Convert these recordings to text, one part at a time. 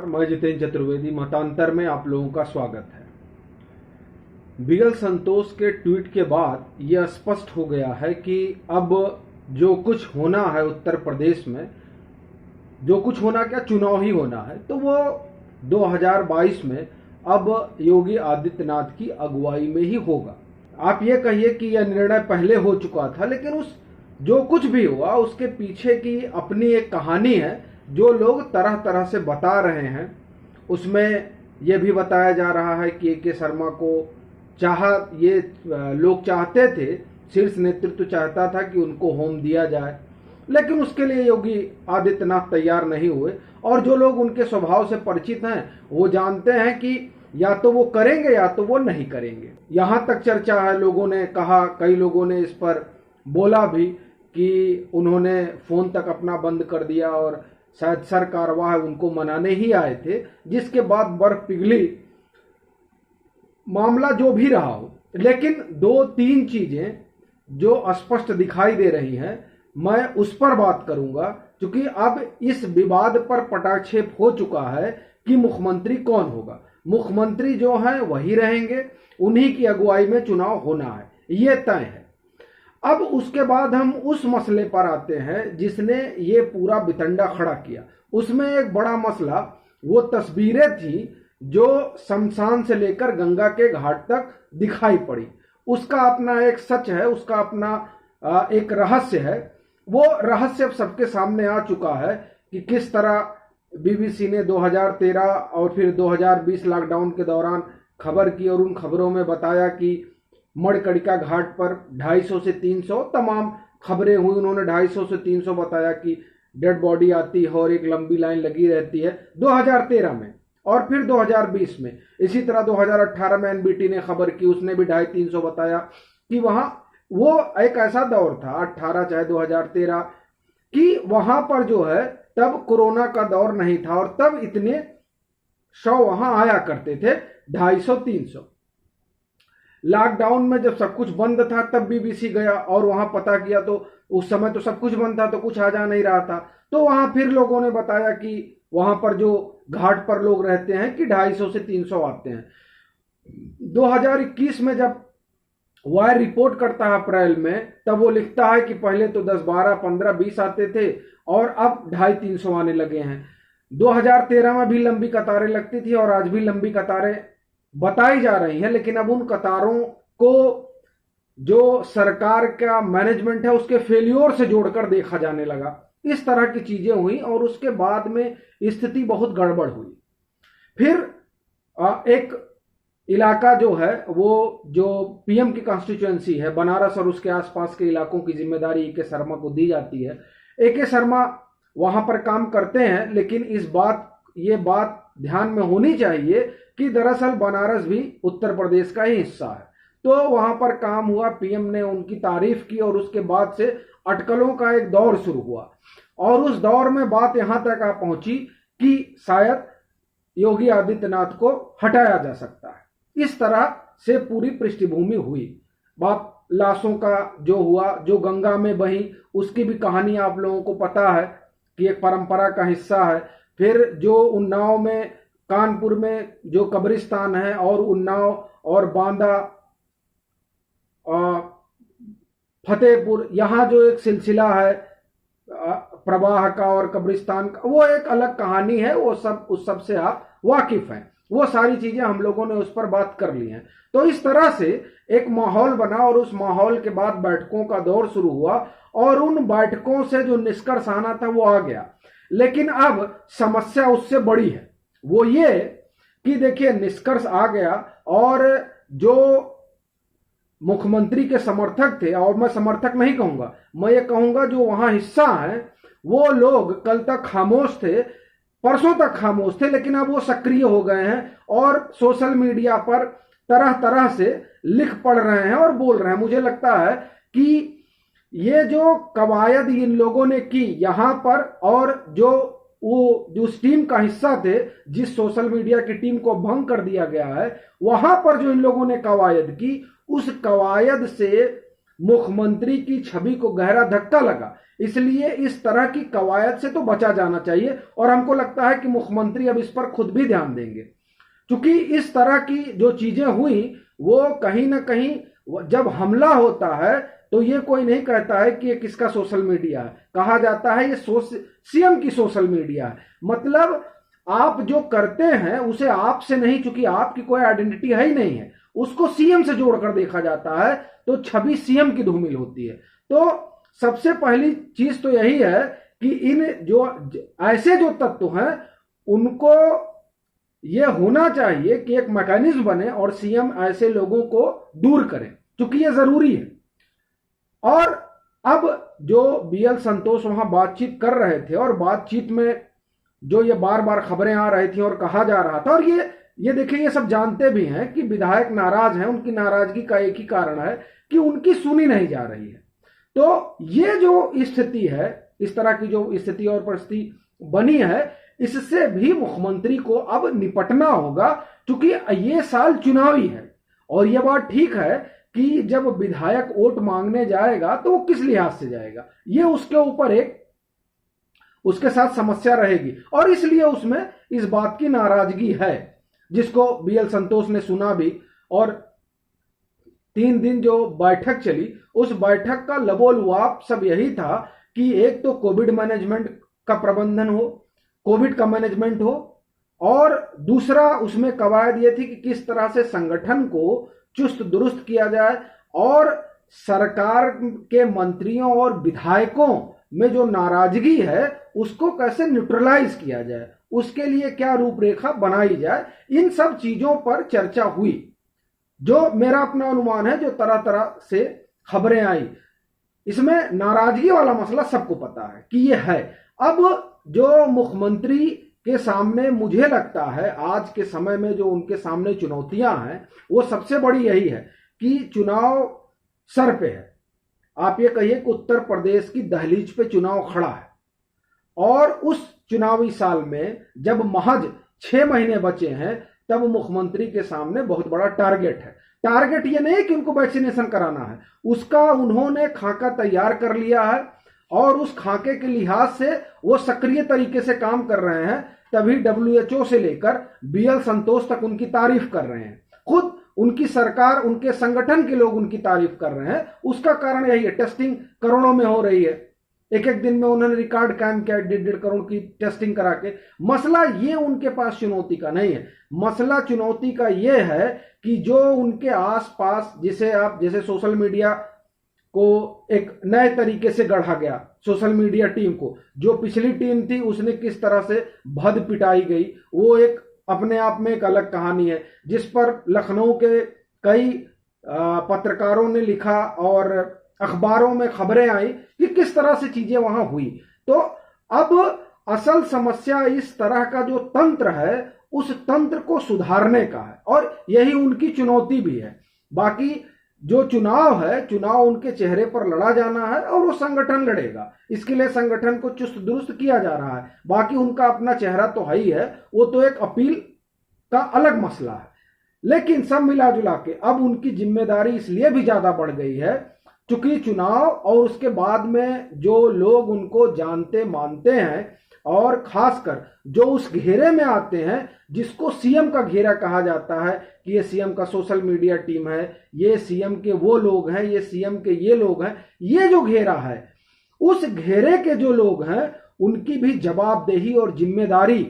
नमस्कार, मैं जितेंद्र चतुर्वेदी मतांतर में आप लोगों का स्वागत है। बिगल संतोष के ट्वीट के बाद यह स्पष्ट हो गया है कि अब जो कुछ होना है उत्तर प्रदेश में, जो कुछ होना क्या चुनाव ही होना है, तो वो 2022 में अब योगी आदित्यनाथ की अगुवाई में ही होगा। आप ये कहिए कि यह निर्णय पहले हो चुका था, लेकिन उस जो कुछ भी हुआ उसके पीछे की अपनी एक कहानी है जो लोग तरह तरह से बता रहे हैं। उसमें यह भी बताया जा रहा है कि ए.के. शर्मा को ये लोग चाहते थे, शीर्ष नेतृत्व चाहता था कि उनको होम दिया जाए, लेकिन उसके लिए योगी आदित्यनाथ तैयार नहीं हुए। और जो लोग उनके स्वभाव से परिचित हैं वो जानते हैं कि या तो वो करेंगे या तो वो नहीं करेंगे। यहां तक चर्चा है, लोगों ने कहा, कई लोगों ने इस पर बोला भी कि उन्होंने फोन तक अपना बंद कर दिया और शायद सर कारवाह उनको मनाने ही आए थे, जिसके बाद बर्फ पिघली। मामला जो भी रहा हो, लेकिन 2-3 चीजें जो स्पष्ट दिखाई दे रही हैं, मैं उस पर बात करूंगा, क्योंकि अब इस विवाद पर पटाक्षेप हो चुका है कि मुख्यमंत्री कौन होगा। मुख्यमंत्री जो है वही रहेंगे, उन्हीं की अगुवाई में चुनाव होना है, ये तय है। अब उसके बाद हम उस मसले पर आते हैं जिसने ये पूरा बितंडा खड़ा किया। उसमें एक बड़ा मसला वो तस्वीरें थी जो शमशान से लेकर गंगा के घाट तक दिखाई पड़ी। उसका अपना एक सच है, उसका अपना एक रहस्य है। वो रहस्य अब सबके सामने आ चुका है कि किस तरह बीबीसी ने 2013 और फिर 2020 लॉकडाउन के दौरान खबर की और उन खबरों में बताया कि मणिकर्णिका घाट पर 250 से 300 तमाम खबरें हुई। उन्होंने 250 से 300 बताया कि डेड बॉडी आती है और एक लंबी लाइन लगी रहती है 2013 में, और फिर 2020 में। इसी तरह 2018 में एनबीटी ने खबर की, उसने भी 250-300 बताया कि वहां वो एक ऐसा दौर था 18 चाहे 2013 कि वहां पर जो है तब कोरोना का दौर नहीं था और तब इतने शव वहां आया करते थे, 250-300। लॉकडाउन में जब सब कुछ बंद था तब बीबीसी गया और वहां पता किया तो उस समय तो सब कुछ बंद था, तो कुछ आ जा नहीं रहा था। तो वहां फिर लोगों ने बताया कि वहां पर जो घाट पर लोग रहते हैं कि 250 से 300 आते हैं। 2021 में जब वायर रिपोर्ट करता है अप्रैल में, तब वो लिखता है कि पहले तो 10, 12, 15, 20 आते थे और अब 250-300 आने लगे हैं। 2013 में भी लंबी कतारें लगती थी और आज भी लंबी कतारें बताई जा रही हैं, लेकिन अब उन कतारों को जो सरकार का मैनेजमेंट है उसके फेल्योर से जोड़कर देखा जाने लगा। इस तरह की चीजें हुई और उसके बाद में स्थिति बहुत गड़बड़ हुई। फिर एक इलाका जो है वो जो पीएम की कॉन्स्टिट्यूएंसी है बनारस और उसके आसपास के इलाकों की जिम्मेदारी ए.के. शर्मा को दी जाती है। ए.के. शर्मा वहां पर काम करते हैं, लेकिन ये बात ध्यान में होनी चाहिए कि दरअसल बनारस भी उत्तर प्रदेश का ही हिस्सा है। तो वहां पर काम हुआ, पीएम ने उनकी तारीफ की और उसके बाद से अटकलों का एक दौर शुरू हुआ और उस दौर में बात यहां तक आ पहुंची कि शायद योगी आदित्यनाथ को हटाया जा सकता है। इस तरह से पूरी पृष्ठभूमि हुई। बात लाशों का जो हुआ, जो गंगा में बही, उसकी भी कहानी आप लोगों को पता है कि एक परंपरा का हिस्सा है। फिर जो उन्नाव में, कानपुर में जो कब्रिस्तान है, और उन्नाव और बांदा, फतेहपुर, यहां जो एक सिलसिला है प्रवाह का और कब्रिस्तान का, वो एक अलग कहानी है। वो सब उस सब से आप वाकिफ हैं। वो सारी चीजें हम लोगों ने उस पर बात कर ली हैं। तो इस तरह से एक माहौल बना और उस माहौल के बाद बैठकों का दौर शुरू हुआ और उन बैठकों से जो निष्कर्ष आना था वो आ गया। लेकिन अब समस्या उससे बड़ी है। वो ये कि देखिए, निष्कर्ष आ गया और जो मुख्यमंत्री के समर्थक थे, और मैं समर्थक नहीं कहूंगा, मैं ये कहूंगा जो वहां हिस्सा है, वो लोग कल तक खामोश थे, परसों तक खामोश थे, लेकिन अब वो सक्रिय हो गए हैं और सोशल मीडिया पर तरह तरह से लिख पढ़ रहे हैं और बोल रहे हैं। मुझे लगता है कि ये जो कवायद इन लोगों ने की यहां पर, और जो उस टीम का हिस्सा थे, जिस सोशल मीडिया की टीम को भंग कर दिया गया है, वहां पर जो इन लोगों ने कवायद की, उस कवायद से मुख्यमंत्री की छवि को गहरा धक्का लगा, इसलिए इस तरह की कवायद से तो बचा जाना चाहिए। और हमको लगता है कि मुख्यमंत्री अब इस पर खुद भी ध्यान देंगे, क्योंकि इस तरह की जो चीजें हुई वो कहीं ना कहीं जब हमला होता है तो ये कोई नहीं कहता है कि ये किसका सोशल मीडिया है, कहा जाता है ये सीएम की सोशल मीडिया है। मतलब आप जो करते हैं उसे आपसे नहीं, चूंकि आपकी कोई आइडेंटिटी है ही नहीं है, उसको सीएम से जोड़कर देखा जाता है तो छवि सीएम की धूमिल होती है। तो सबसे पहली चीज तो यही है कि इन जो ऐसे जो तत्व हैं उनको यह होना चाहिए कि एक मैकेनिज्म बने और सीएम ऐसे लोगों को दूर करें, क्योंकि यह जरूरी है। और अब जो बीएल संतोष वहां बातचीत कर रहे थे और बातचीत में जो ये बार बार खबरें आ रही थी और कहा जा रहा था, और ये देखिए ये सब जानते भी हैं कि विधायक नाराज हैं, उनकी नाराजगी का एक ही कारण है कि उनकी सुनी नहीं जा रही है। तो ये जो स्थिति है, इस तरह की जो स्थिति और परिस्थिति बनी है, इससे भी मुख्यमंत्री को अब निपटना होगा, क्योंकि ये साल चुनावी है। और यह बात ठीक है कि जब विधायक वोट मांगने जाएगा तो वो किस लिहाज से जाएगा, ये उसके ऊपर एक उसके साथ समस्या रहेगी। और इसलिए उसमें इस बात की नाराजगी है, जिसको बीएल संतोष ने सुना भी। और 3 दिन जो बैठक चली, उस बैठक का लबोलुआब सब यही था कि एक तो कोविड मैनेजमेंट का प्रबंधन हो, कोविड का मैनेजमेंट हो, और दूसरा उसमें कवायद यह थी कि किस तरह से संगठन को चुस्त दुरुस्त किया जाए और सरकार के मंत्रियों और विधायकों में जो नाराजगी है उसको कैसे न्यूट्रलाइज किया जाए, उसके लिए क्या रूपरेखा बनाई जाए। इन सब चीजों पर चर्चा हुई। जो मेरा अपना अनुमान है, जो तरह तरह से खबरें आई, इसमें नाराजगी वाला मसला सबको पता है कि ये है। अब जो मुख्यमंत्री के सामने मुझे लगता है आज के समय में जो उनके सामने चुनौतियां हैं, वो सबसे बड़ी यही है कि चुनाव सर पे है। आप ये कहिए कि उत्तर प्रदेश की दहलीज पे चुनाव खड़ा है, और उस चुनावी साल में जब महज 6 महीने बचे हैं, तब मुख्यमंत्री के सामने बहुत बड़ा टारगेट है। टारगेट ये नहीं कि उनको वैक्सीनेशन कराना है, उसका उन्होंने खाका तैयार कर लिया है और उस खाके के लिहाज से वो सक्रिय तरीके से काम कर रहे हैं। तभी WHO से लेकर बीएल संतोष तक उनकी तारीफ कर रहे हैं, खुद उनकी सरकार, उनके संगठन के लोग उनकी तारीफ कर रहे हैं। उसका कारण यही है, टेस्टिंग करोड़ों में हो रही है। एक दिन में उन्होंने रिकॉर्ड कायम किया, 1.5 करोड़ की टेस्टिंग करा के। मसला ये उनके पास चुनौती का नहीं है, मसला चुनौती का ये है कि जो उनके आसपास, जैसे सोशल मीडिया को एक नए तरीके से गढ़ा गया, सोशल मीडिया टीम को, जो पिछली टीम थी उसने किस तरह से भद पिटाई गई, वो एक अपने आप में एक अलग कहानी है, जिस पर लखनऊ के कई पत्रकारों ने लिखा और अखबारों में खबरें आई कि किस तरह से चीजें वहां हुई। तो अब असल समस्या इस तरह का जो तंत्र है, उस तंत्र को सुधारने का है, और यही उनकी चुनौती भी है। बाकी जो चुनाव है, चुनाव उनके चेहरे पर लड़ा जाना है और वो संगठन लड़ेगा, इसके लिए संगठन को चुस्त दुरुस्त किया जा रहा है। बाकी उनका अपना चेहरा तो है ही है, वो तो एक अपील का अलग मसला है। लेकिन सब मिला जुला के अब उनकी जिम्मेदारी इसलिए भी ज्यादा बढ़ गई है क्योंकि चुनाव और उसके बाद में जो लोग उनको जानते मानते हैं, और खासकर जो उस घेरे में आते हैं जिसको सीएम का घेरा कहा जाता है कि ये सीएम का सोशल मीडिया टीम है, ये सीएम के वो लोग हैं, ये सीएम के ये लोग हैं, ये जो घेरा है, उस घेरे के जो लोग हैं उनकी भी जवाबदेही और जिम्मेदारी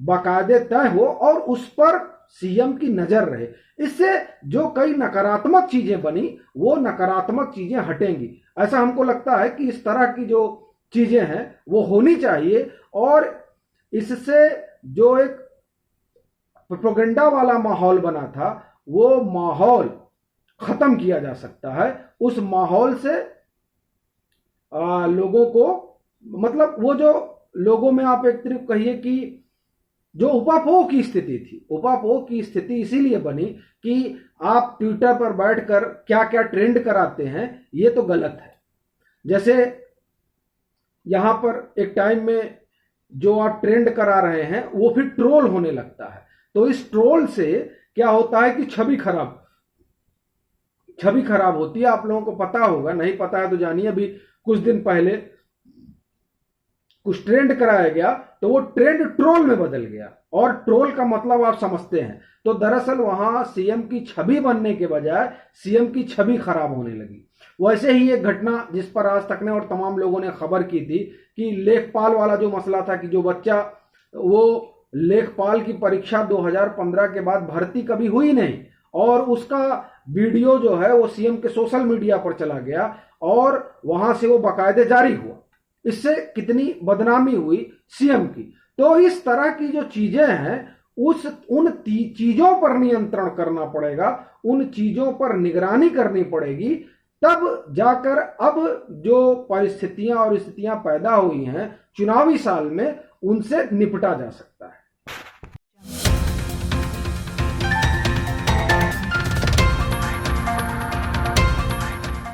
बाकायदे तय हो और उस पर सीएम की नजर रहे। इससे जो कई नकारात्मक चीजें बनी, वो नकारात्मक चीजें हटेंगी। ऐसा हमको लगता है कि इस तरह की जो चीजें हैं वो होनी चाहिए, और इससे जो एक प्रोपेगेंडा वाला माहौल बना था, वो माहौल खत्म किया जा सकता है। उस माहौल से लोगों को, मतलब वो जो लोगों में आप एक तरफ कहिए कि जो उपापोह की स्थिति थी, उपापोह की स्थिति इसीलिए बनी कि आप ट्विटर पर बैठकर क्या क्या ट्रेंड कराते हैं, ये तो गलत है। जैसे यहां पर एक टाइम में जो आप ट्रेंड करा रहे हैं वो फिर ट्रोल होने लगता है, तो इस ट्रोल से क्या होता है कि छवि खराब, छवि खराब होती है। आप लोगों को पता होगा, नहीं पता है तो जानिए, अभी कुछ दिन पहले कुछ ट्रेंड कराया गया तो वो ट्रेंड ट्रोल में बदल गया, और ट्रोल का मतलब आप समझते हैं। तो दरअसल वहां सीएम की छवि बनने के बजाय सीएम की छवि खराब होने लगी। वैसे ही एक घटना जिस पर आज तक ने और तमाम लोगों ने खबर की थी कि लेखपाल वाला जो मसला था कि जो बच्चा वो लेखपाल की परीक्षा 2015 के बाद भर्ती कभी हुई नहीं, और उसका वीडियो जो है वो सीएम के सोशल मीडिया पर चला गया और वहां से वो बाकायदे जारी हुआ। इससे कितनी बदनामी हुई सीएम की। तो इस तरह की जो चीजें हैं उन चीजों पर नियंत्रण करना पड़ेगा, उन चीजों पर निगरानी करनी पड़ेगी, तब जाकर अब जो परिस्थितियां और स्थितियां पैदा हुई हैं चुनावी साल में, उनसे निपटा जा सकता है।